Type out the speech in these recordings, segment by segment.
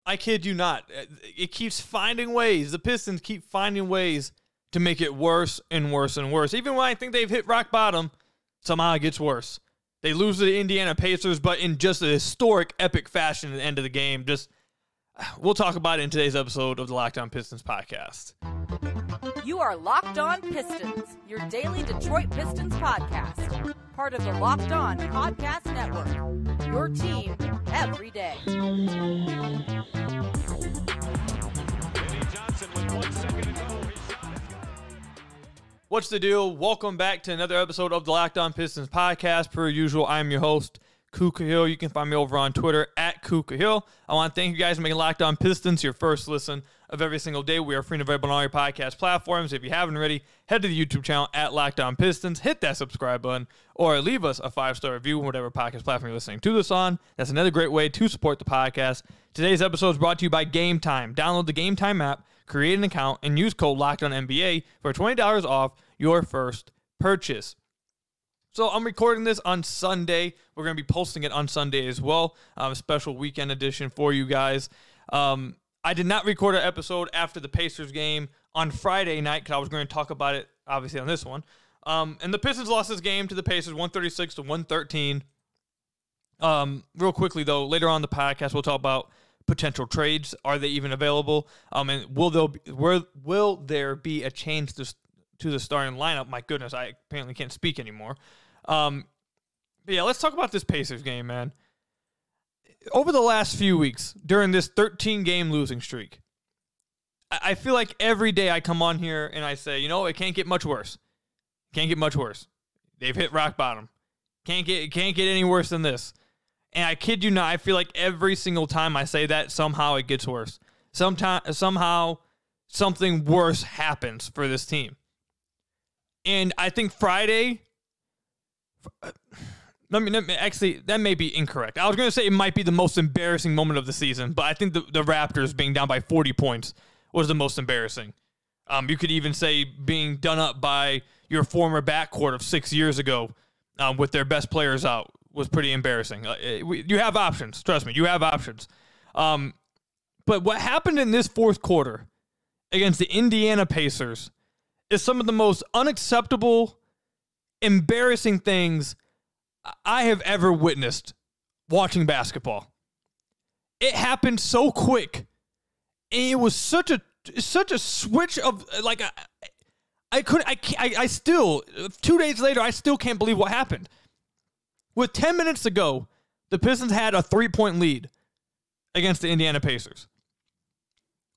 I kid you not. It keeps finding ways. The Pistons keep finding ways to make it worse and worse and worse. Even when I think they've hit rock bottom, somehow it gets worse. They lose to the Indiana Pacers, but in just a historic, epic fashion at the end of the game. We'll talk about it in today's episode of the Locked On Pistons podcast. You are Locked On Pistons, your daily Detroit Pistons podcast. Part of the Locked On Podcast Network, your team every day. What's the deal? Welcome back to another episode of the Locked On Pistons podcast. Per usual, I'm your host, Kuka Hill. You can find me over on Twitter at Kuka Hill. I want to thank you guys for making Locked On Pistons your first listen of every single day. We are free and available on all your podcast platforms. If you haven't already, head to the YouTube channel at Locked On Pistons, hit that subscribe button, or leave us a 5-star review on whatever podcast platform you're listening to this on. That's another great way to support the podcast. Today's episode is brought to you by Gametime. Download the Gametime app, create an account, and use code LOCKEDONNBA for $20 off your first purchase. So I'm recording this on Sunday. We're going to be posting it on Sunday as well. A special weekend edition for you guys. I did not record an episode after the Pacers game on Friday night because I was going to talk about it, obviously, on this one. And the Pistons lost this game to the Pacers 136-113. Real quickly, though, later on in the podcast, we'll talk about potential trades. Are they even available? And will there be a change to the starting lineup? My goodness, I apparently can't speak anymore. But yeah, let's talk about this Pacers game, man. Over the last few weeks, during this 13-game losing streak, I feel like every day I come on here and I say, it can't get much worse. Can't get much worse. They've hit rock bottom. Can't get any worse than this. And I kid you not, I feel like every single time I say that, somehow it gets worse. Somehow something worse happens for this team. And I think Friday, actually, that may be incorrect. I was going to say it might be the most embarrassing moment of the season, but I think the Raptors being down by 40 points was the most embarrassing. You could even say being done up by your former backcourt of 6 years ago with their best players out was pretty embarrassing. You have options. Trust me, you have options. But what happened in this fourth quarter against the Indiana Pacers is some of the most unacceptable, embarrassing things I have ever witnessed watching basketball. It happened so quick, and it was such a switch of like I still 2 days later I still can't believe what happened. With 10 minutes to go, the Pistons had a 3-point lead against the Indiana Pacers.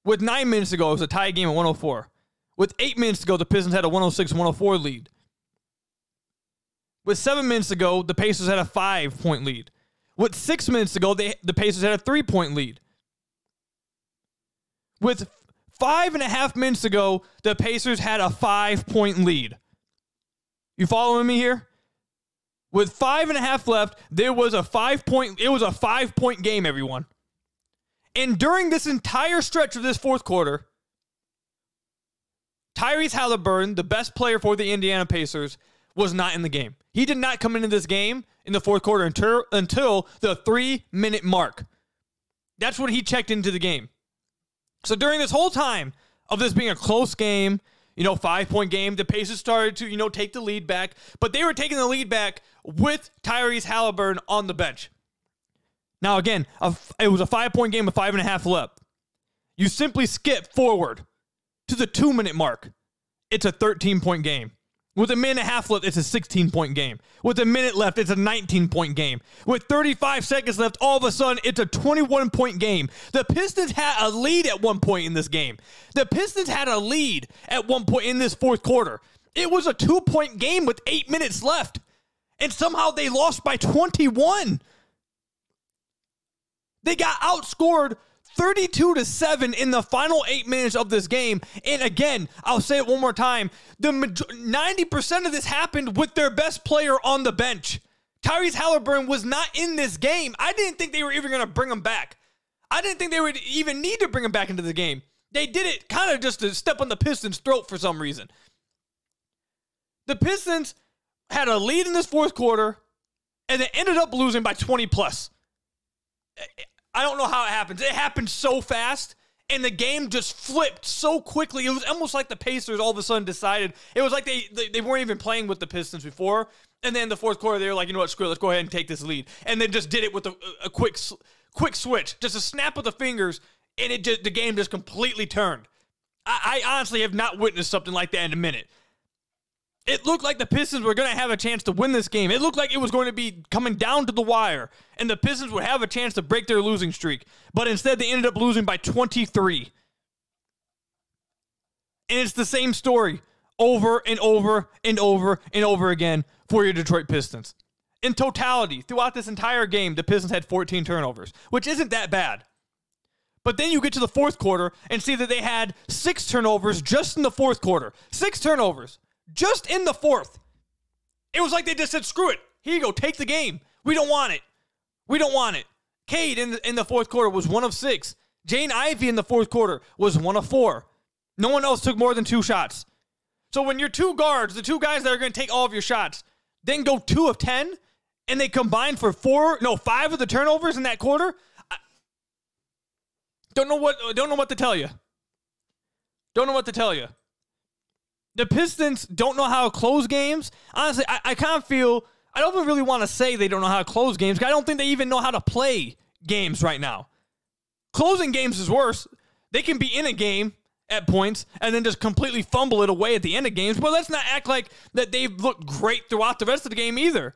With 9 minutes to go, it was a tie game at 104. With 8 minutes to go, the Pistons had a 106-104 lead. With 7 minutes to go, the Pacers had a 5-point lead. With 6 minutes to go, the Pacers had a 3-point lead. With 5.5 minutes to go, the Pacers had a 5-point lead. You following me here? With 5.5 left, it was a 5-point game, everyone. And during this entire stretch of this fourth quarter, Tyrese Haliburton, the best player for the Indiana Pacers, was not in the game. He did not come into this game in the fourth quarter until the 3-minute mark. That's when he checked into the game. So during this whole time of this being a close game, 5-point game, the Pacers started to, take the lead back, but they were taking the lead back with Tyrese Haliburton on the bench. Now, again, it was a 5-point game with 5.5 left. You simply skip forward to the 2-minute mark. It's a 13-point game. With a minute and a half left, it's a 16-point game. With a minute left, it's a 19-point game. With 35 seconds left, all of a sudden, it's a 21-point game. The Pistons had a lead at one point in this game. The Pistons had a lead at one point in this fourth quarter. It was a 2-point game with 8 minutes left. And somehow they lost by 21. They got outscored 32-7 in the final 8 minutes of this game. And again, I'll say it one more time. 90% of this happened with their best player on the bench. Tyrese Haliburton was not in this game. I didn't think they were even going to bring him back. I didn't think they would even need to bring him back into the game. They did it kind of just to step on the Pistons' throat for some reason. The Pistons had a lead in this fourth quarter, and they ended up losing by 20 plus. I don't know how it happens. It happened so fast, and the game just flipped so quickly. It was almost like the Pacers all of a sudden decided. It was like they weren't even playing with the Pistons before, and then in the fourth quarter, they were like, you know what, screw it, let's go ahead and take this lead. And then just did it with a quick switch, just a snap of the fingers, and the game just completely turned. I honestly have not witnessed something like that in a minute. It looked like the Pistons were going to have a chance to win this game. It looked like it was going to be coming down to the wire, and the Pistons would have a chance to break their losing streak. But instead, they ended up losing by 23. And it's the same story over and over and over and over again for your Detroit Pistons. In totality, throughout this entire game, the Pistons had 14 turnovers, which isn't that bad. But then you get to the fourth quarter and see that they had 6 turnovers just in the fourth quarter. 6 turnovers. Just in the fourth. It was like they just said, screw it. Here you go. Take the game. We don't want it. We don't want it. Cade in the fourth quarter was 1 of 6. Jane Ivey in the fourth quarter was 1 of 4. No one else took more than 2 shots. So when your 2 guards, the 2 guys that are going to take all of your shots, then go 2 of 10, and they combine for 5 of the turnovers in that quarter, don't know what to tell you. Don't know what to tell you. The Pistons don't know how to close games. Honestly, I kind of feel, I don't really want to say they don't know how to close games, because I don't think they even know how to play games right now. Closing games is worse. They can be in a game at points and then just completely fumble it away at the end of games, but let's not act like that they've looked great throughout the rest of the game either.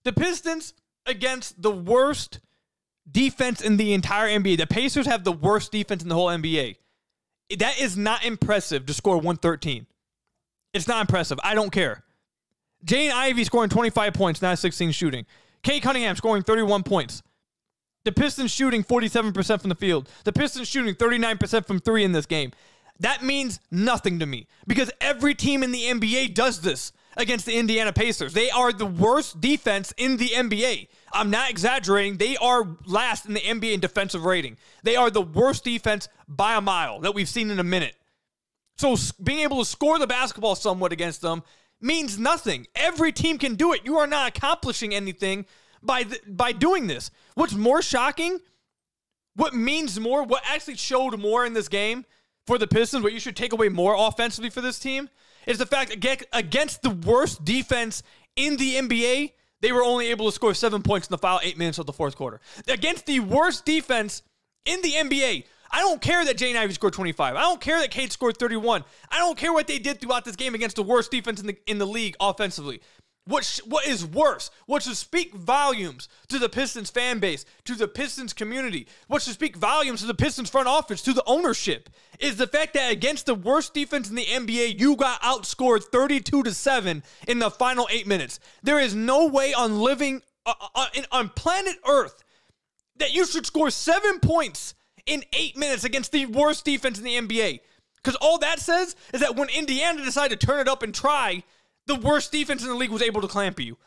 The Pistons against the worst defense in the entire NBA. The Pacers have the worst defense in the whole NBA. That is not impressive to score 113. It's not impressive. I don't care. Jane Ivey scoring 25 points, not 16 shooting. Kay Cunningham scoring 31 points. The Pistons shooting 47% from the field. The Pistons shooting 39% from 3 in this game. That means nothing to me, because every team in the NBA does this against the Indiana Pacers. They are the worst defense in the NBA. I'm not exaggerating. They are last in the NBA in defensive rating. They are the worst defense by a mile that we've seen in a minute. So being able to score the basketball somewhat against them means nothing. Every team can do it. You are not accomplishing anything by doing this. What's more shocking, what means more, what actually showed more in this game for the Pistons, what you should take away more offensively for this team, is the fact against the worst defense in the NBA, they were only able to score 7 points in the final 8 minutes of the fourth quarter. Against the worst defense in the NBA, I don't care that Jane Ivey scored 25. I don't care that Cade scored 31. I don't care what they did throughout this game against the worst defense in the league offensively. What is worse, what should speak volumes to the Pistons fan base, to the Pistons community, what should speak volumes to the Pistons front office, to the ownership, is the fact that against the worst defense in the NBA, you got outscored 32-7 in the final 8 minutes. There is no way on planet Earth that you should score 7 points in 8 minutes against the worst defense in the NBA. Because all that says is that when Indiana decided to turn it up and try, the worst defense in the league was able to clamp you.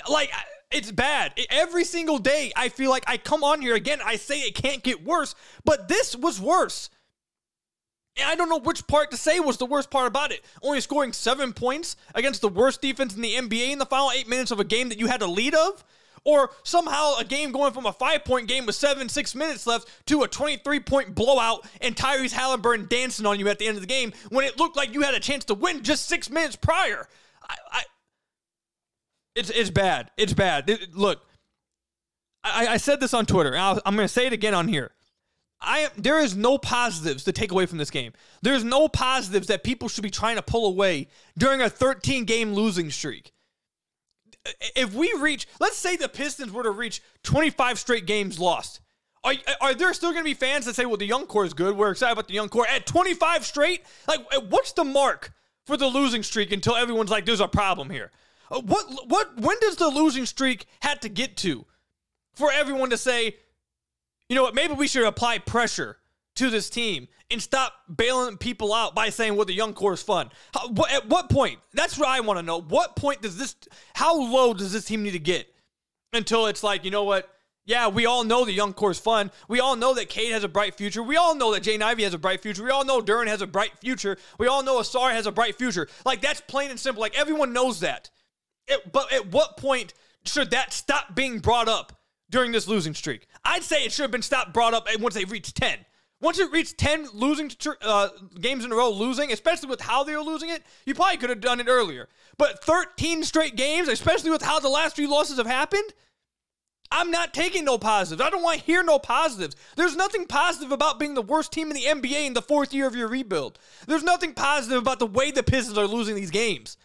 Like, it's bad. Every single day, I feel like I come on here again, I say it can't get worse, but this was worse. And I don't know which part to say was the worst part about it. Only scoring 7 points against the worst defense in the NBA in the final 8 minutes of a game that you had a lead of? Or somehow a game going from a 5-point game with 6 minutes left to a 23-point blowout and Tyrese Haliburton dancing on you at the end of the game when it looked like you had a chance to win just 6 minutes prior. It's bad. It's bad. Look, I said this on Twitter. And I'm going to say it again on here. There is no positives to take away from this game. There's no positives that people should be trying to pull away during a 13-game losing streak. If we reach, let's say the Pistons were to reach 25 straight games lost. Are there still going to be fans that say, well, the young core is good, we're excited about the young core? At 25 straight? Like, what's the mark for the losing streak until everyone's like, there's a problem here? When does the losing streak have to get to for everyone to say, you know what, maybe we should apply pressure to this team and stop bailing people out by saying, well, the young core is fun? At what point? That's what I want to know. What point how low does this team need to get until it's like, you know what? Yeah, we all know the young core is fun. We all know that Cade has a bright future. We all know that Jane Ivey has a bright future. We all know Duren has a bright future. We all know Asar has a bright future. Like, that's plain and simple. Like, everyone knows that. But at what point should that stop being brought up during this losing streak. I'd say it should have been brought up once they reached 10. Once it reached 10 losing games in a row losing, especially with how they were losing it, you probably could have done it earlier. But 13 straight games, especially with how the last 3 losses have happened, I'm not taking no positives. I don't want to hear no positives. There's nothing positive about being the worst team in the NBA in the 4th year of your rebuild. There's nothing positive about the way the Pistons are losing these games.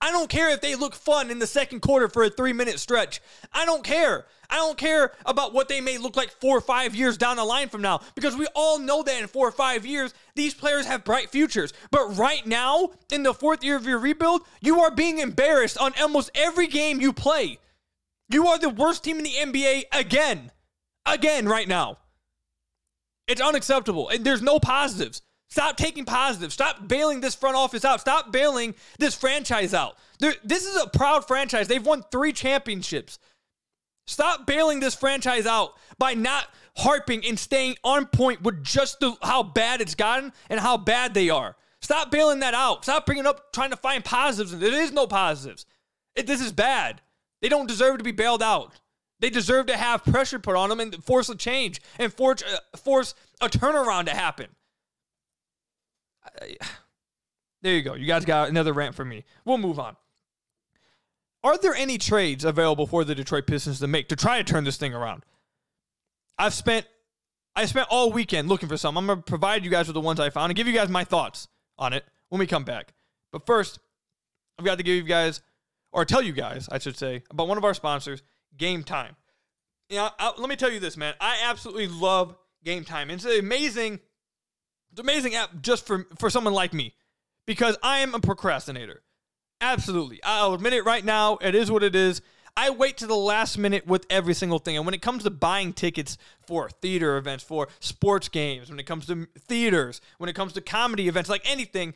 I don't care if they look fun in the second quarter for a 3-minute stretch. I don't care. I don't care about what they may look like 4 or 5 years down the line from now, because we all know that in 4 or 5 years, these players have bright futures. But right now, in the 4th year of your rebuild, you are being embarrassed on almost every game you play. You are the worst team in the NBA again. Again right now. It's unacceptable, and there's no positives. Stop taking positives. Stop bailing this front office out. Stop bailing this franchise out. This is a proud franchise. They've won 3 championships. Stop bailing this franchise out by not harping and staying on point with just how bad it's gotten and how bad they are. Stop bailing that out. Stop bringing up trying to find positives. There is no positives. This is bad. They don't deserve to be bailed out. They deserve to have pressure put on them and force a change and force a turnaround to happen. There you go. You guys got another rant from me. We'll move on. Are there any trades available for the Detroit Pistons to make to try to turn this thing around? I spent all weekend looking for some. I'm going to provide you guys with the ones I found and give you guys my thoughts on it when we come back. But first, I've got to give you guys, or tell you guys, I should say, about one of our sponsors, Gametime. You know, let me tell you this, man. I absolutely love Gametime. It's an amazing app just for someone like me, because I am a procrastinator. Absolutely. I'll admit it right now. It is what it is. I wait to the last minute with every single thing. And when it comes to buying tickets for theater events, for sports games, when it comes to theaters, when it comes to comedy events, like anything,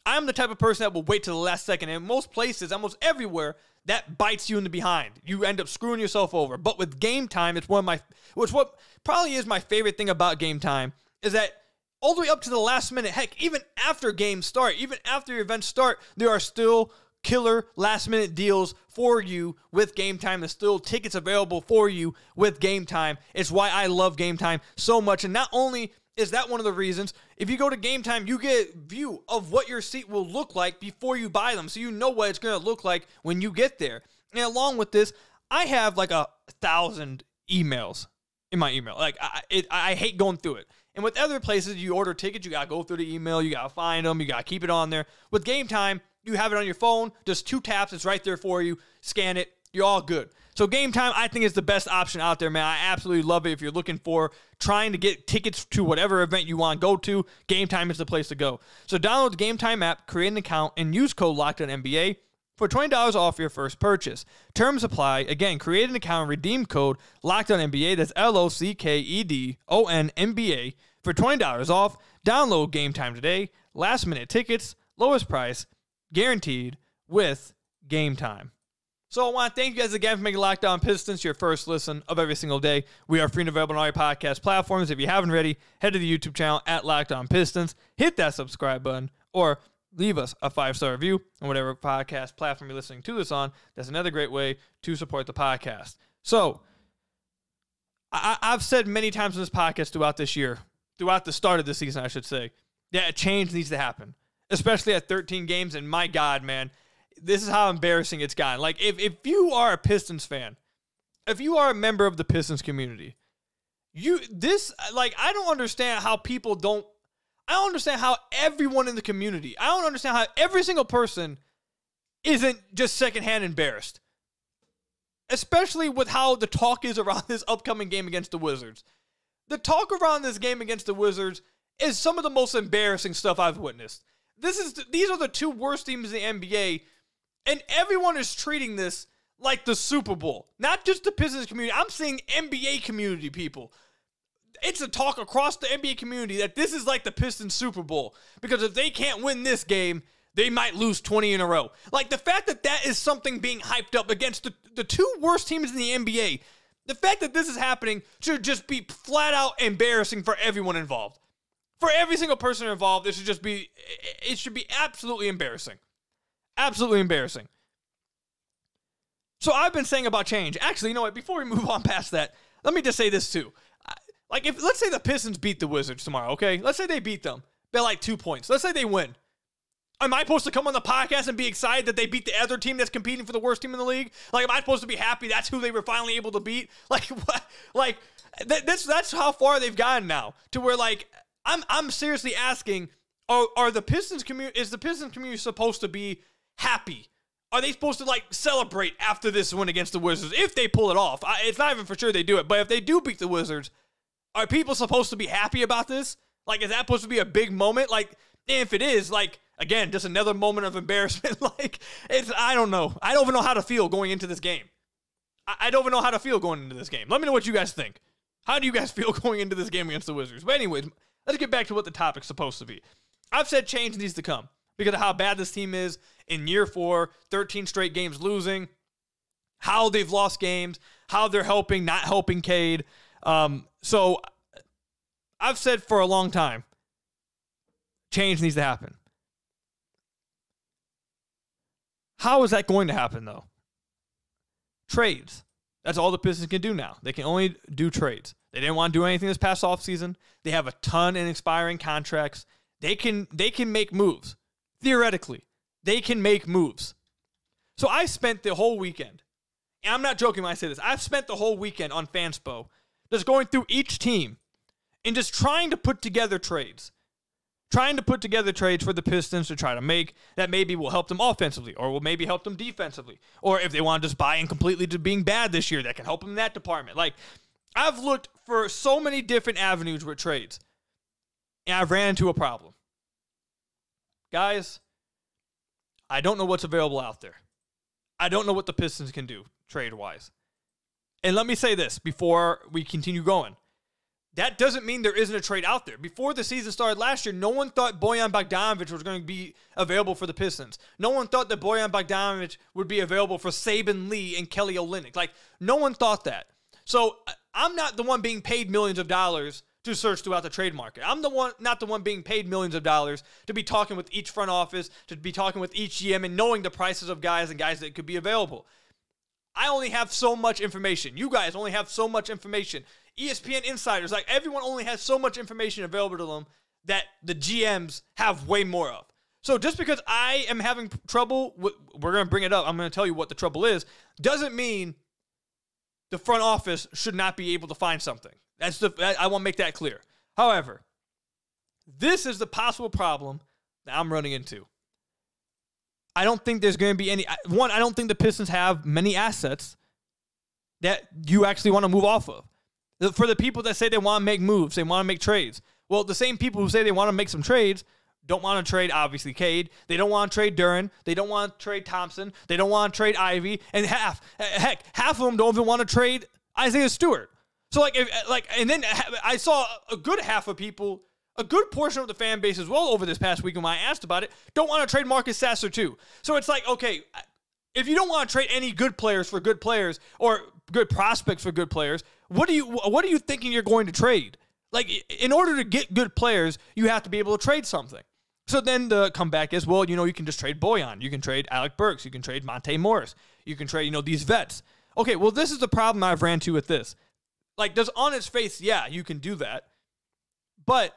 I'm the type of person that will wait to the last second. And in most places, almost everywhere, that bites you in the behind. You end up screwing yourself over. But with Gametime, it's what probably is my favorite thing about Gametime, is that all the way up to the last minute, heck, even after games start, even after events start, there are still killer last-minute deals for you with Gametime. There's still tickets available for you with Gametime. It's why I love Gametime so much. And not only is that one of the reasons, if you go to Gametime, you get a view of what your seat will look like before you buy them, so you know what it's going to look like when you get there. And along with this, I have like 1,000 emails in my email. Like, I hate going through it. And with other places, you order tickets, you got to go through the email, you got to find them, you got to keep it on there. With Gametime, you have it on your phone, just 2 taps, it's right there for you, scan it, you're all good. So Gametime, I think, is the best option out there, man. I absolutely love it. If you're looking for trying to get tickets to whatever event you want to go to, Gametime is the place to go. So download the Gametime app, create an account, and use code LOCKEDONNBA for $20 off your first purchase. Terms apply. Again, create an account and redeem code LOCKEDONNBA. That's LOCKEDONNBA for $20 off. Download Gametime today. Last minute tickets, lowest price, guaranteed with Gametime. So I want to thank you guys again for making Locked On Pistons your first listen of every single day. We are free and available on all your podcast platforms. If you haven't already, head to the YouTube channel at Locked On Pistons. Hit that subscribe button or leave us a 5-star review on whatever podcast platform you're listening to this on. That's another great way to support the podcast. So I've said many times in this podcast throughout this year, throughout the start of the season, I should say, that a change needs to happen, especially at 13 games. And my God, man, this is how embarrassing it's gotten. Like, if you are a Pistons fan, if you are a member of the Pistons community, I don't understand how I don't understand how everyone in the community, I don't understand how every single person isn't just secondhand embarrassed. Especially with how the talk is around this upcoming game against the Wizards. The talk around this game against the Wizards is some of the most embarrassing stuff I've witnessed. These are the 2 worst teams in the NBA, and everyone is treating this like the Super Bowl. Not just the Pistons community. I'm seeing NBA community people. It's a talk across the NBA community that this is like the Pistons Super Bowl, because if they can't win this game, they might lose 20 in a row. Like, the fact that that is something being hyped up against the 2 worst teams in the NBA, the fact that this is happening should just be flat out embarrassing for everyone involved. For every single person involved, it should be absolutely embarrassing. Absolutely embarrassing. So I've been saying about change. Actually, you know what? Before we move on past that, let me just say this too. Like, if let's say the Pistons beat the Wizards tomorrow, okay? Let's say they beat them by like 2 points. Let's say they win. Am I supposed to come on the podcast and be excited that they beat the other team that's competing for the worst team in the league? Like, am I supposed to be happy that's who they were finally able to beat? Like, what? Like, that's how far they've gotten now, to where, like, I'm seriously asking, are the Pistons community, is the Pistons community supposed to be happy? Are they supposed to, like, celebrate after this win against the Wizards if they pull it off? It's not even for sure they do it, but if they do beat the Wizards, are people supposed to be happy about this? Like, is that supposed to be a big moment? Like, if it is, like, again, just another moment of embarrassment. Like, I don't know. I don't even know how to feel going into this game. I don't even know how to feel going into this game. Let me know what you guys think. How do you guys feel going into this game against the Wizards? But anyways, let's get back to what the topic's supposed to be. I've said change needs to come because of how bad this team is in year 4, 13 straight games losing, how they've lost games, how they're helping, not helping Cade. So I've said for a long time, change needs to happen. How is that going to happen, though? Trades. That's all the Pistons can do now. They can only do trades. They didn't want to do anything this past offseason. They have a ton in expiring contracts. They can make moves. Theoretically, they can make moves. So I spent the whole weekend, and I'm not joking when I say this, I've spent the whole weekend on Fanspo just going through each team and just trying to put together trades. Trying to put together trades for the Pistons to try to make that maybe will help them offensively or will maybe help them defensively. Or if they want to just buy in completely to being bad this year, that can help them in that department. Like, I've looked for so many different avenues with trades, and I've ran into a problem. Guys, I don't know what's available out there. I don't know what the Pistons can do trade-wise. And let me say this before we continue going. That doesn't mean there isn't a trade out there. Before the season started last year, no one thought Bojan Bogdanović was going to be available for the Pistons. No one thought that Bojan Bogdanović would be available for Saben Lee and Kelly Olynyk. Like, no one thought that. So I'm not the one being paid millions of dollars to search throughout the trade market. I'm not the one being paid millions of dollars to be talking with each front office, to be talking with each GM and knowing the prices of guys and guys that could be available. I only have so much information. You guys only have so much information. ESPN insiders, like, everyone only has so much information available to them that the GMs have way more of. So just because I am having trouble, we're going to bring it up, I'm going to tell you what the trouble is, doesn't mean the front office should not be able to find something. I want to make that clear. However, this is the possible problem that I'm running into. I don't think there's going to be any. One, I don't think the Pistons have many assets that you actually want to move off of. For the people that say they want to make moves, they want to make trades. Well, the same people who say they want to make some trades don't want to trade, obviously, Cade. They don't want to trade Duren. They don't want to trade Thompson. They don't want to trade Ivy. And half of them don't even want to trade Isaiah Stewart. So, and then I saw a good half of people, a good portion of the fan base as well over this past weekend when I asked about it, don't want to trade Marcus Sasser too. So it's like, okay, if you don't want to trade any good players for good players or good prospects for good players, what are you thinking you're going to trade? Like, in order to get good players, you have to be able to trade something. So then the comeback is, well, you can just trade Bojan. You can trade Alec Burks. You can trade Monte Morris. You can trade, these vets. Okay, well, this is the problem I've ran to with this. Like, does on its face, yeah, you can do that. But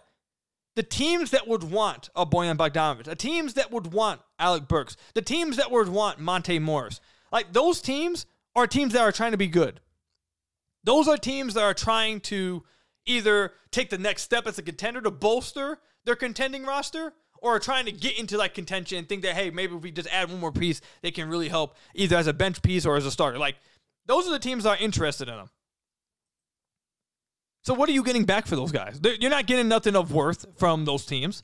the teams that would want a Bojan Bogdanović, the teams that would want Alec Burks, the teams that would want Monte Morris, like, those teams are teams that are trying to be good. Those are teams that are trying to either take the next step as a contender to bolster their contending roster, or are trying to get into, like, contention and think that, hey, maybe if we just add one more piece, they can really help either as a bench piece or as a starter. Like, those are the teams that are interested in them. So what are you getting back for those guys? You're not getting nothing of worth from those teams.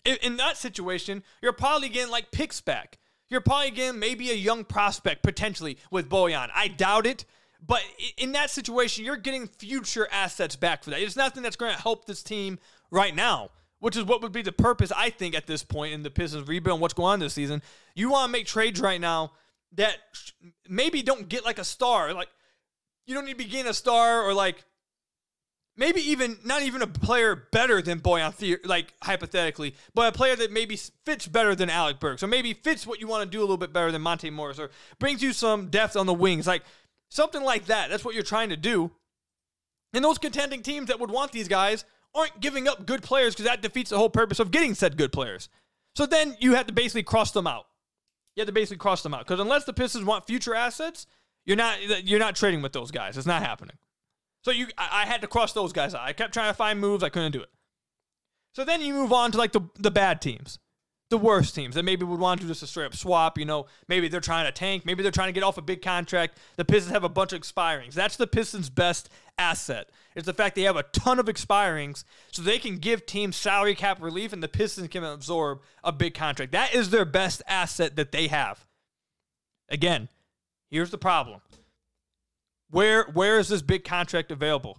In that situation, you're probably getting, like, picks back. You're probably getting maybe a young prospect potentially with Bojan. I doubt it. But in that situation, you're getting future assets back for that. It's nothing that's going to help this team right now, which is what would be the purpose, I think, at this point in the Pistons rebuild and what's going on this season. You want to make trades right now that maybe don't get, like, a star. Like, you don't need to be getting a star or, like, maybe even not even a player better than Bojan, like, hypothetically, but a player that maybe fits better than Alec Burks, or maybe fits what you want to do a little bit better than Monte Morris, or brings you some depth on the wings. Like, something like that. That's what you're trying to do. And those contending teams that would want these guys aren't giving up good players because that defeats the whole purpose of getting said good players. So then you have to basically cross them out. You have to basically cross them out because unless the Pistons want future assets, you're not trading with those guys. It's not happening. So I had to cross those guys out. I kept trying to find moves. I couldn't do it. So then you move on to like the bad teams, the worst teams that maybe would want to do just a straight up swap. Maybe they're trying to tank. Maybe they're trying to get off a big contract. The Pistons have a bunch of expirings. That's the Pistons' best asset. It's the fact they have a ton of expirings so they can give teams salary cap relief and the Pistons can absorb a big contract. That is their best asset that they have. Again, here's the problem. Where is this big contract available?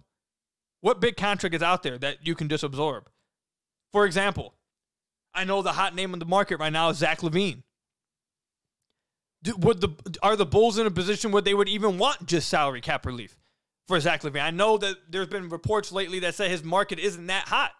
What big contract is out there that you can just absorb? For example, I know the hot name on the market right now is Zach LaVine. Are the Bulls in a position where they would even want just salary cap relief for Zach LaVine? I know that there's been reports lately that say his market isn't that hot.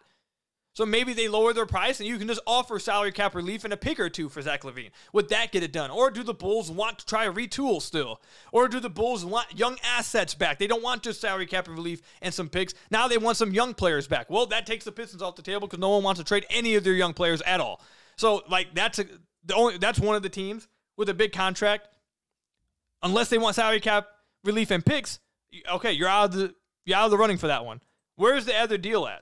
So maybe they lower their price and you can just offer salary cap relief and a pick or two for Zach LaVine. Would that get it done? Or do the Bulls want to try to retool still? Or do the Bulls want young assets back? They don't want just salary cap relief and some picks. Now they want some young players back. Well, that takes the Pistons off the table because no one wants to trade any of their young players at all. So like that's one of the teams with a big contract. Unless they want salary cap relief and picks, okay, you're out of the running for that one. Where's the other deal at?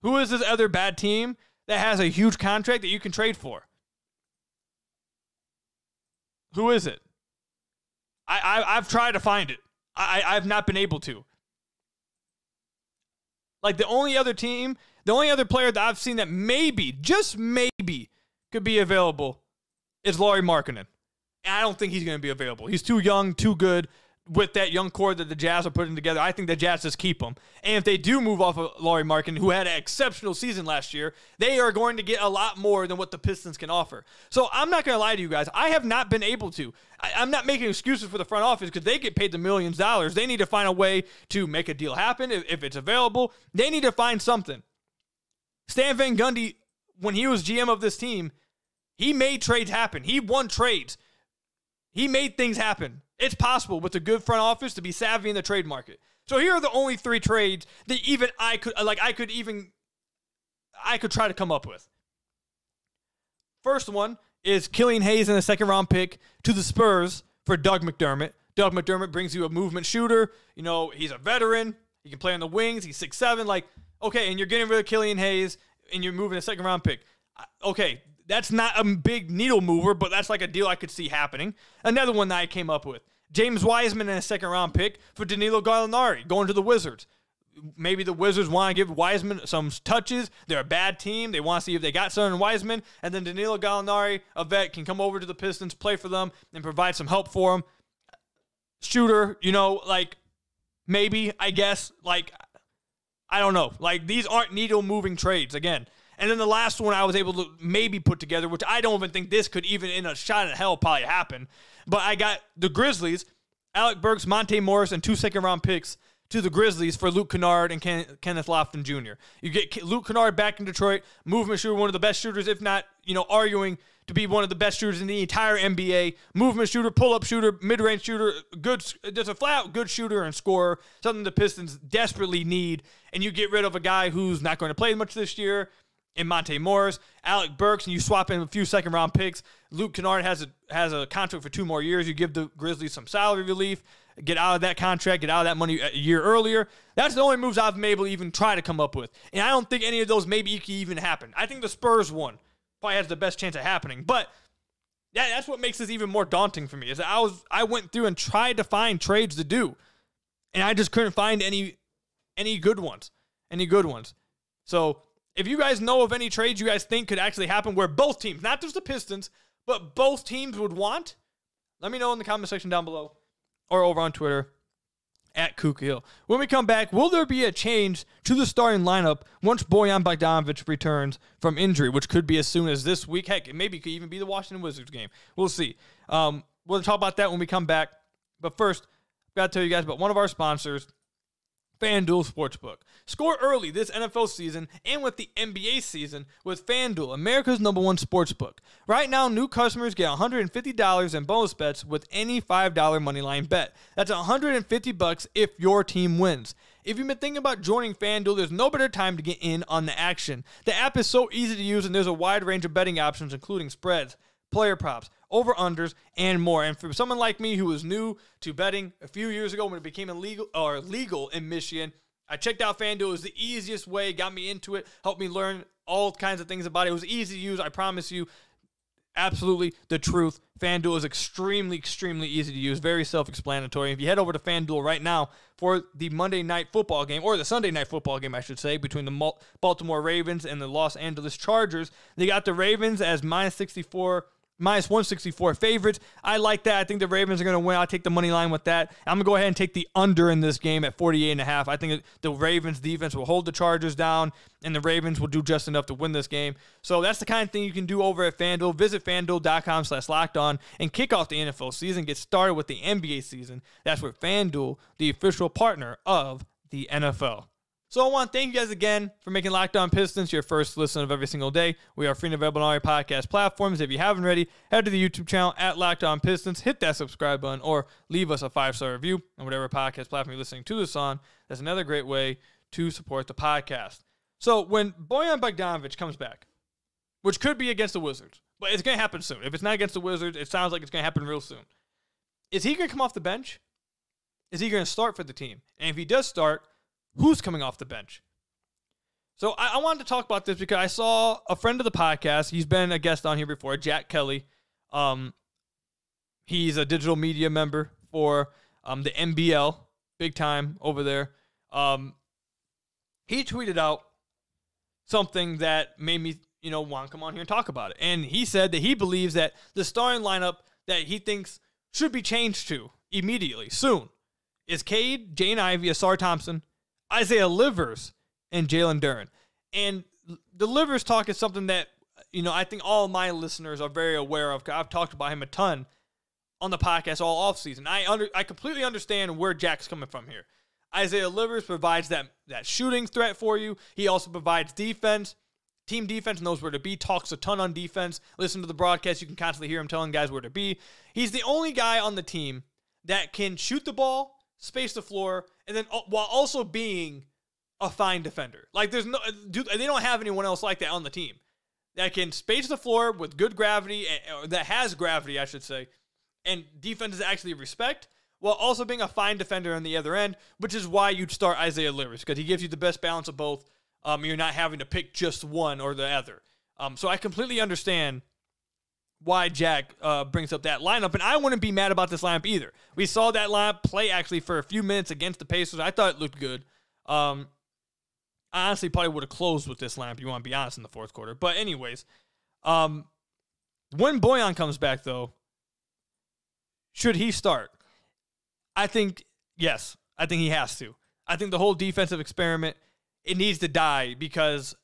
Who is this other bad team that has a huge contract that you can trade for? Who is it? I've tried to find it. I've not been able to. Like the only other player that I've seen that maybe, just maybe, could be available is Lauri Markkanen. And I don't think he's going to be available. He's too young, too good. With that young core that the Jazz are putting together, I think the Jazz just keep him. And if they do move off of Lauri Markkanen, who had an exceptional season last year, they are going to get a lot more than what the Pistons can offer. So I'm not going to lie to you guys. I have not been able to. I'm not making excuses for the front office because they get paid the millions of dollars. They need to find a way to make a deal happen if it's available. They need to find something. Stan Van Gundy, when he was GM of this team, he made trades happen. He won trades. He made things happen. It's possible with a good front office to be savvy in the trade market. So here are the only 3 trades that even I could try to come up with. First one is Killian Hayes in a second-round pick to the Spurs for Doug McDermott. Doug McDermott brings you a movement shooter. He's a veteran. He can play on the wings. He's 6'7". Like, okay, and you're getting rid of Killian Hayes, and you're moving a second-round pick. Okay, that's not a big needle mover, but that's like a deal I could see happening. Another one that I came up with. James Wiseman in a second-round pick for Danilo Gallinari going to the Wizards. Maybe the Wizards want to give Wiseman some touches. They're a bad team. They want to see if they got something in Wiseman. And then Danilo Gallinari, a vet, can come over to the Pistons, play for them, and provide some help for them. Shooter, maybe, I guess. I don't know. These aren't needle-moving trades, again. And then the last one I was able to maybe put together, which I don't even think this could even in a shot at hell probably happen. But I got the Grizzlies, Alec Burks, Monte Morris, and 2 second-round picks to the Grizzlies for Luke Kennard and Kenneth Lofton Jr. You get Luke Kennard back in Detroit, movement shooter, one of the best shooters, if not, arguing to be one of the best shooters in the entire NBA. Movement shooter, pull-up shooter, mid-range shooter, just a flat-out good shooter and scorer, something the Pistons desperately need. And you get rid of a guy who's not going to play much this year, in Monte Morris, Alec Burks, and you swap in a few second-round picks. Luke Kennard has a contract for 2 more years. You give the Grizzlies some salary relief, get out of that contract, get out of that money a year earlier. That's the only moves I've been able to even try to come up with. And I don't think any of those maybe can even happen. I think the Spurs one probably has the best chance of happening. But that's what makes this even more daunting for me, is that I went through and tried to find trades to do, and I just couldn't find any good ones. So if you guys know of any trades you guys think could actually happen where both teams, not just the Pistons, but both teams would want, let me know in the comment section down below or over on Twitter at Kuka. When we come back, will there be a change to the starting lineup once Bojan Bogdanovic returns from injury, which could be as soon as this week? Heck, maybe it could even be the Washington Wizards game. We'll see. We'll talk about that when we come back. But first, I've got to tell you guys about one of our sponsors, FanDuel Sportsbook. Score early this NFL season and with the NBA season with FanDuel, America's #1 sportsbook. Right now, new customers get $150 in bonus bets with any $5 moneyline bet. That's $150 if your team wins. If you've been thinking about joining FanDuel, there's no better time to get in on the action. The app is so easy to use, and there's a wide range of betting options, including spreads, player props, over-unders, and more. And for someone like me who was new to betting a few years ago when it became legal in Michigan, I checked out FanDuel. It was the easiest way, got me into it, helped me learn all kinds of things about it. It was easy to use, I promise you. Absolutely the truth. FanDuel is extremely, extremely easy to use, very self-explanatory. If you head over to FanDuel right now for the Monday night football game, or the Sunday night football game, I should say, between the Baltimore Ravens and the Los Angeles Chargers, they got the Ravens as minus 164 favorites. I like that. I think the Ravens are going to win. I'll take the money line with that. I'm going to go ahead and take the under in this game at 48.5. I think the Ravens defense will hold the Chargers down, and the Ravens will do just enough to win this game. So that's the kind of thing you can do over at FanDuel. Visit FanDuel.com/lockedon and kick off the NFL season. Get started with the NBA season. That's with FanDuel, the official partner of the NFL. So I want to thank you guys again for making Locked On Pistons your first listen of every single day. We are free and available on all your podcast platforms. If you haven't already, head to the YouTube channel at Locked On Pistons, hit that subscribe button, or leave us a 5-star review on whatever podcast platform you're listening to this on. That's another great way to support the podcast. So when Bojan Bogdanovic comes back, which could be against the Wizards, but it's going to happen soon. If it's not against the Wizards, it sounds like it's going to happen real soon. Is he going to come off the bench? Is he going to start for the team? And if he does start, who's coming off the bench? So I wanted to talk about this because I saw a friend of the podcast. He's been a guest on here before, Jack Kelly. He's a digital media member for the NBL, big time over there. He tweeted out something that made me, want to come on here and talk about it. And he said that he believes that the starting lineup that he thinks should be changed to immediately, soon, is Cade, Jane Ivey, Asar Thompson, Isaiah Livers, and Jalen Duren. And the Livers talk is something that, I think all of my listeners are very aware of. I've talked about him a ton on the podcast all offseason. I completely understand where Jack's coming from here. Isaiah Livers provides that shooting threat for you. He also provides defense, team defense, knows where to be, talks a ton on defense. Listen to the broadcast. You can constantly hear him telling guys where to be. He's the only guy on the team that can shoot the ball, space the floor, and then while also being a fine defender. Like they don't have anyone else like that on the team that can space the floor with good gravity, or that has gravity, I should say, and defenses actually respect, while also being a fine defender on the other end, which is why you'd start Isaiah Livers, because he gives you the best balance of both. You're not having to pick just one or the other. So I completely understand why Jack brings up that lineup, and I wouldn't be mad about this lineup either. We saw that lineup play actually for a few minutes against the Pacers. I thought it looked good. I honestly probably would have closed with this lineup, you want to be honest, in the fourth quarter. But anyways, when Bojan comes back, though, should he start? I think, yes. I think he has to. I think the whole defensive experiment, it needs to die because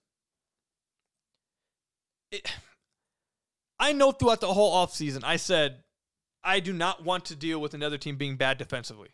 I know throughout the whole offseason, I said, I do not want to deal with another team being bad defensively.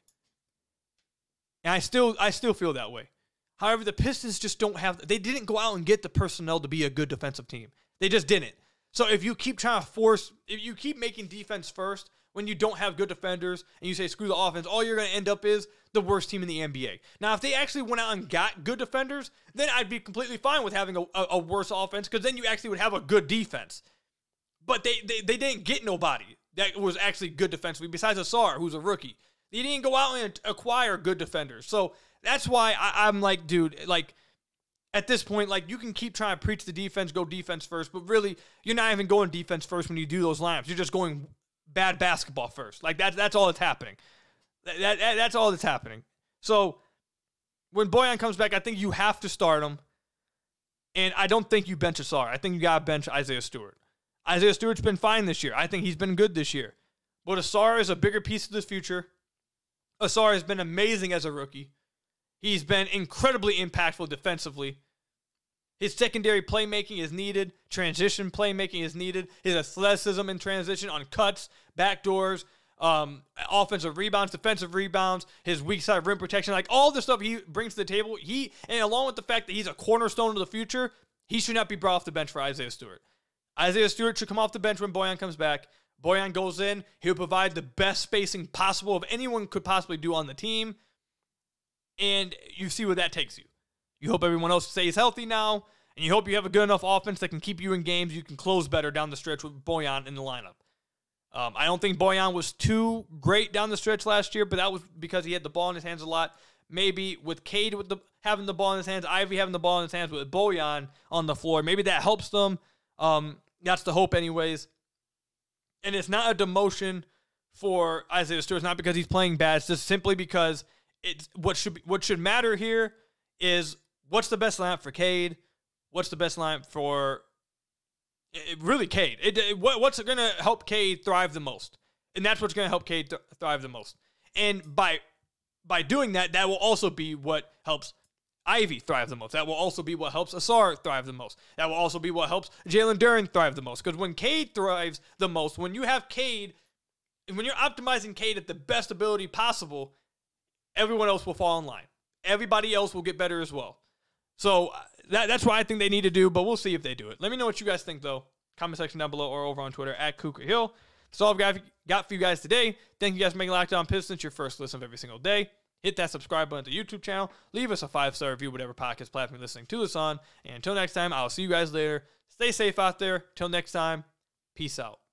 And I still feel that way. However, the Pistons just they didn't go out and get the personnel to be a good defensive team. They just didn't. So if you keep if you keep making defense first when you don't have good defenders and you say screw the offense, all you're going to end up is the worst team in the NBA. Now, if they actually went out and got good defenders, then I'd be completely fine with having a worse offense because then you actually would have a good defense. But they didn't get nobody that was actually good defensively besides Asar, who's a rookie. They didn't go out and acquire good defenders. So that's why I'm like, dude, like at this point, like you can keep trying to preach the defense, go defense first, but really you're not even going defense first when you do those lineups. You're just going bad basketball first. Like that's all that's happening. That's all that's happening. So when Bojan comes back, I think you have to start him. And I don't think you bench Asar. I think you got to bench Isaiah Stewart. Isaiah Stewart's been fine this year. I think he's been good this year. But Asar is a bigger piece of the future. Asar has been amazing as a rookie. He's been incredibly impactful defensively. His secondary playmaking is needed. Transition playmaking is needed. His athleticism in transition on cuts, backdoors, offensive rebounds, defensive rebounds, his weak side rim protection, like all the stuff he brings to the table. And along with the fact that he's a cornerstone of the future, he should not be brought off the bench for Isaiah Stewart. Isaiah Stewart should come off the bench when Bojan comes back. Bojan goes in. He'll provide the best spacing possible of anyone could possibly do on the team. And you see where that takes you. You hope everyone else stays healthy now, and you hope you have a good enough offense that can keep you in games. You can close better down the stretch with Bojan in the lineup. I don't think Bojan was too great down the stretch last year, but that was because he had the ball in his hands a lot. Maybe with Cade having the ball in his hands, Ivy having the ball in his hands with Bojan on the floor, maybe that helps them. That's the hope anyways. And it's not a demotion for Isaiah Stewart. It's not because he's playing bad. It's just simply because it's what should matter here is what's the best lineup for Cade? What's the best lineup for really Cade? What's going to help Cade thrive the most? And that's what's going to help Cade thrive the most. And by doing that, that will also be what helps Ivy thrive the most. That will also be what helps Asar thrive the most. That will also be what helps Jalen Duren thrive the most. Because when Cade thrives the most, when you have Cade, and when you're optimizing Cade at the best ability possible, everyone else will fall in line. Everybody else will get better as well. So that's what I think they need to do, but we'll see if they do it. Let me know what you guys think, though. Comment section down below or over on Twitter at Cougar Hill. That's all I've got for you guys today. Thank you guys for making Locked On Pistons your first listen of every single day. Hit that subscribe button to the YouTube channel. Leave us a 5-star review, whatever podcast platform you're listening to us on. And until next time, I'll see you guys later. Stay safe out there. Till next time, peace out.